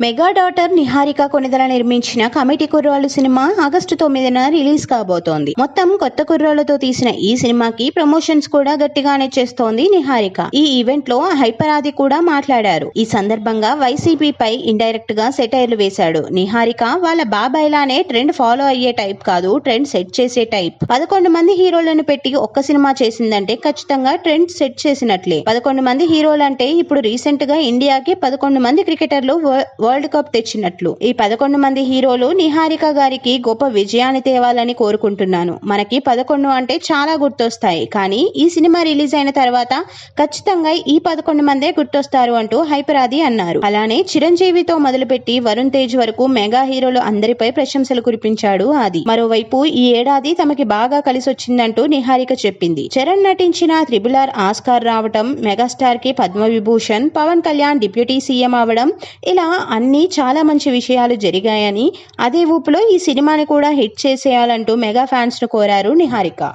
Mega daughter Niharika Konidela నిర్మించిన committee కుర్రాళ్ళు cinema August 9న release కాబోతోంది. మొత్తం కొత్త కుర్రాళ్లతో తీసిన ఈ సినిమాకి ప్రమోషన్స్ కూడా గట్టిగానే చేస్తోంది నిహారిక. ఈ ఈవెంట్ లో హైపర్ ఆది కూడా మాట్లాడారు. ఈ సందర్భంగా వైసీపీపై ఇండైరెక్ట్ గా సెటైర్లు వేశాడు. నిహారిక వాళ్ళ బాబాయ్ లానే ట్రెండ్ ఫాలో అయ్యే టైప్ కాదు, ట్రెండ్ సెట్ చేసే టైప్. 11 మంది హీరోలను పెట్టి ఒక్క సినిమా చేసిందంటే ఖచ్చితంగా ట్రెండ్ సెట్ చేసినట్లే. 11 మంది హీరోలంటే ఇప్పుడు రీసెంట్ గా ఇండియాకి 11 మంది క్రికెటర్లు వరల్డ్ కప్ తెచ్చినట్లు. ఈ 11 మంది హీరోలు నిహారిక గారికి గొప్ప విజయాన్ని తేవాలని కోరుకుంటున్నాను. మనకి 11 అంటే చాలా గుర్తొస్తాయి, కానీ ఈ సినిమా రిలీజ్ అయిన తర్వాత ఖచ్చితంగా ఈ 11 మందే గుర్తొస్తారు అంటూ హైపర్ ఆది అన్నారు. అలానే చిరంజీవితో మొదలుపెట్టి వరుణ్ తేజ్ వరకు మెగా హీరోలు అందరిపై ప్రశంసలు కురిపించాడు ఆది. మరోవైపు ఈ ఏడాది తమకి బాగా కలిసొచ్చిందంటూ నిహారిక చెప్పింది. చరణ్ నటించిన RRR ఆస్కార్ రావటం, మెగాస్టార్ కి పద్మవిభూషణ్, పవన్ కళ్యాణ్ డిప్యూటీ సీఎం అవడం, ఇలా అన్ని చాలా మంచి విషయాలు జరిగాయని, అదే ఊపులో ఈ సినిమాని కూడా హిట్ చేసేయాలంటూ మెగా ఫ్యాన్స్ ను కోరారు నిహారిక.